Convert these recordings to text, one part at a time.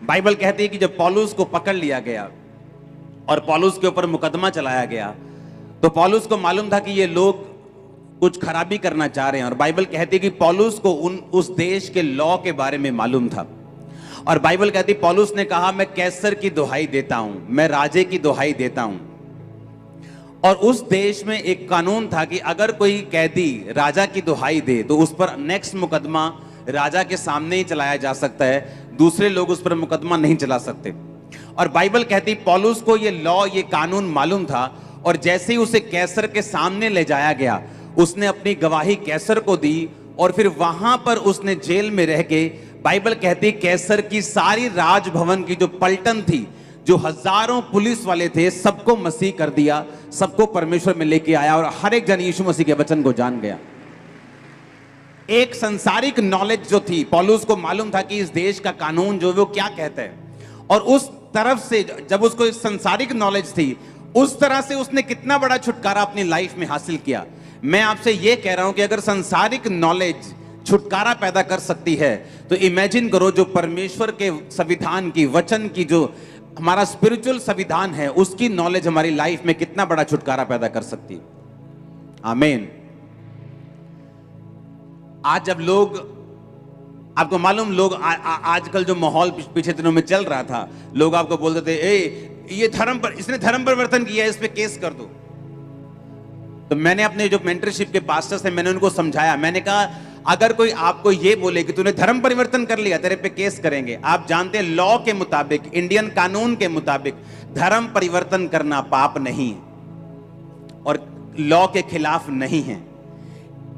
Bible कहती है कि जब पौलुस को पकड़ लिया गया और पौलुस के ऊपर मुकदमा चलाया गया, तो पौलुस को मालूम था कि ये लोग कुछ खराबी करना चाह रहे हैं। और बाइबल कहती है कि पौलुस को उस देश के लॉ के बारे में मालूम था। और बाइबल कहती है पौलुस ने कहा, मैं कैसर की दुहाई देता हूं, मैं राजे की दुहाई देता हूं। और उस देश में एक कानून था कि अगर कोई कैदी राजा की दुहाई दे तो उस पर नेक्स्ट मुकदमा राजा के सामने ही चलाया जा सकता है, दूसरे लोग उस पर मुकदमा नहीं चला सकते। और बाइबल कहती पौलुस को ये लॉ, ये कानून मालूम था। और जैसे ही उसे कैसर के सामने ले जाया गया, उसने अपनी गवाही कैसर को दी। और फिर वहां पर उसने जेल में रह के, बाइबल कहती कैसर की सारी राजभवन की जो पलटन थी, जो हजारों पुलिस वाले थे, सबको मसीह कर दिया, सबको परमेश्वर में लेके आया और हर एक जन यीशु मसीह के वचन को जान गया। एक संसारिक नॉलेज जो थी, पौलुस को मालूम था कि इस देश का कानून जो वो क्या कहता है। और उस तरफ से जब उसको इस संसारिक नॉलेज थी, उस तरह से उसने कितना बड़ा छुटकारा अपनी लाइफ में हासिल किया। मैं आपसे यह कह रहा हूं कि अगर संसारिक नॉलेज छुटकारा पैदा कर सकती है, तो इमेजिन करो जो परमेश्वर के संविधान की, वचन की, जो हमारा स्पिरिचुअल संविधान है, उसकी नॉलेज हमारी लाइफ में कितना बड़ा छुटकारा पैदा कर सकती है। आमीन। आज जब लोग, आपको मालूम, लोग आजकल जो माहौल पिछले दिनों में चल रहा था, लोग आपको बोलते थे, ये धर्म पर, इसने धर्म परिवर्तन किया, इस पे केस कर दो। तो मैंने अपने जो मेंटरशिप के पास्टर्स हैं, मैंने उनको समझाया। मैंने कहा अगर कोई आपको ये बोले कि तूने धर्म परिवर्तन कर लिया, तेरे पे केस करेंगे। आप जानते हैं लॉ के मुताबिक, इंडियन कानून के मुताबिक धर्म परिवर्तन करना पाप नहीं है और लॉ के खिलाफ नहीं है।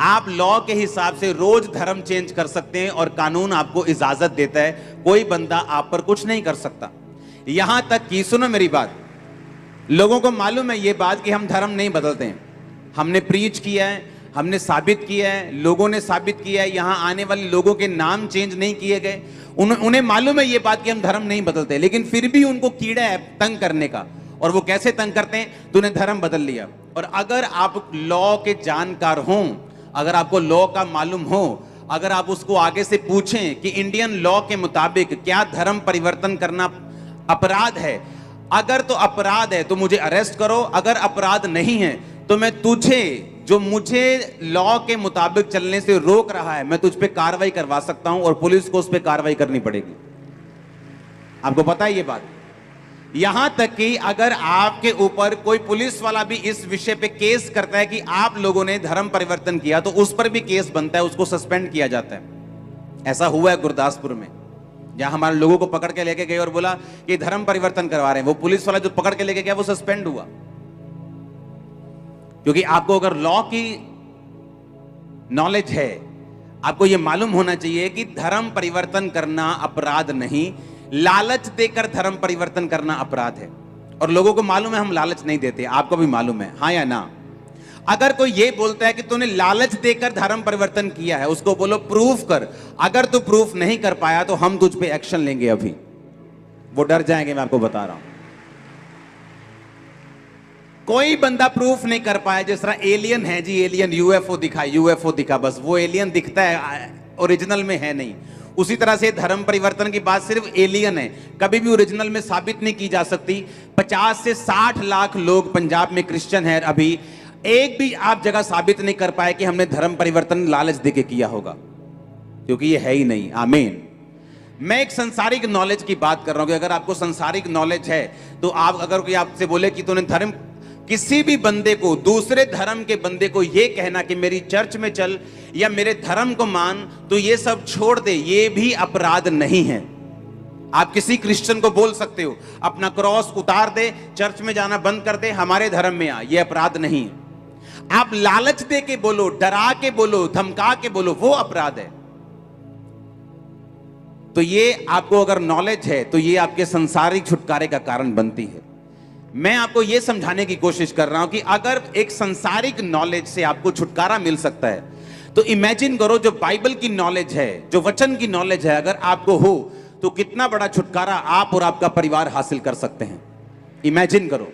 आप लॉ के हिसाब से रोज धर्म चेंज कर सकते हैं और कानून आपको इजाजत देता है, कोई बंदा आप पर कुछ नहीं कर सकता। यहां तक कि, सुनो मेरी बात, लोगों को मालूम है ये बात कि हम धर्म नहीं बदलते हैं। हमने प्रीच किया है, हमने साबित किया है, लोगों ने साबित किया है, यहां आने वाले लोगों के नाम चेंज नहीं किए गए। उन्हें मालूम है ये बात कि हम धर्म नहीं बदलते, लेकिन फिर भी उनको कीड़ा है तंग करने का। और वो कैसे तंग करते हैं? तूने धर्म बदल लिया। और अगर आप लॉ के जानकार हों, अगर आपको लॉ का मालूम हो, अगर आप उसको आगे से पूछें कि इंडियन लॉ के मुताबिक क्या धर्म परिवर्तन करना अपराध है, अगर तो अपराध है तो मुझे अरेस्ट करो, अगर अपराध नहीं है तो मैं तुझे, जो मुझे लॉ के मुताबिक चलने से रोक रहा है, मैं तुझ पे कार्रवाई करवा सकता हूं और पुलिस को उस पे कार्रवाई करनी पड़ेगी। आपको पता है ये बात? यहां तक कि अगर आपके ऊपर कोई पुलिस वाला भी इस विषय पे केस करता है कि आप लोगों ने धर्म परिवर्तन किया, तो उस पर भी केस बनता है, उसको सस्पेंड किया जाता है। ऐसा हुआ है गुरदासपुर में, जहां हमारे लोगों को पकड़ के लेके गए और बोला कि धर्म परिवर्तन करवा रहे हैं। वो पुलिस वाला जो पकड़ के लेके गया वो सस्पेंड हुआ। क्योंकि आपको अगर लॉ की नॉलेज है, आपको यह मालूम होना चाहिए कि धर्म परिवर्तन करना अपराध नहीं, लालच देकर धर्म परिवर्तन करना अपराध है। और लोगों को मालूम है हम लालच नहीं देते, आपको भी मालूम है, हाँ या ना? अगर कोई ये बोलता है कि तूने लालच देकर धर्म परिवर्तन किया है, उसको बोलो प्रूफ कर। अगर तू प्रूफ नहीं कर पाया तो हम तुझ पे एक्शन लेंगे। अभी वो डर जाएंगे, मैं आपको बता रहा हूं। कोई बंदा प्रूफ नहीं कर पाया, जिस तरह एलियन है जी, एलियन यूएफओ दिखा, यूएफओ दिखा, बस वो एलियन दिखता है, ओरिजिनल में है नहीं। उसी तरह से धर्म परिवर्तन की बात सिर्फ एलियन है, कभी भी ओरिजिनल में साबित नहीं की जा सकती। 50 से 60 लाख लोग पंजाब में क्रिश्चियन हैं, अभी एक भी आप जगह साबित नहीं कर पाए कि हमने धर्म परिवर्तन लालच देके किया होगा, क्योंकि ये है ही नहीं। आमीन। मैं एक संसारिक नॉलेज की बात कर रहा हूं कि अगर आपको संसारिक नॉलेज है तो आप, अगर कोई आपसे बोले कि तूने धर्म, किसी भी बंदे को, दूसरे धर्म के बंदे को यह कहना कि मेरी चर्च में चल या मेरे धर्म को मान, तो ये सब छोड़ दे, ये भी अपराध नहीं है। आप किसी क्रिश्चियन को बोल सकते हो अपना क्रॉस उतार दे, चर्च में जाना बंद कर दे, हमारे धर्म में आ, ये अपराध नहीं है। आप लालच दे के बोलो, डरा के बोलो, धमका के बोलो, वो अपराध है। तो ये आपको अगर नॉलेज है तो ये आपके संसारिक छुटकारे का कारण बनती है। मैं आपको यह समझाने की कोशिश कर रहा हूं कि अगर एक संसारिक नॉलेज से आपको छुटकारा मिल सकता है, तो इमेजिन करो जो बाइबल की नॉलेज है, जो वचन की नॉलेज है, अगर आपको हो तो कितना बड़ा छुटकारा आप और आपका परिवार हासिल कर सकते हैं। इमेजिन करो।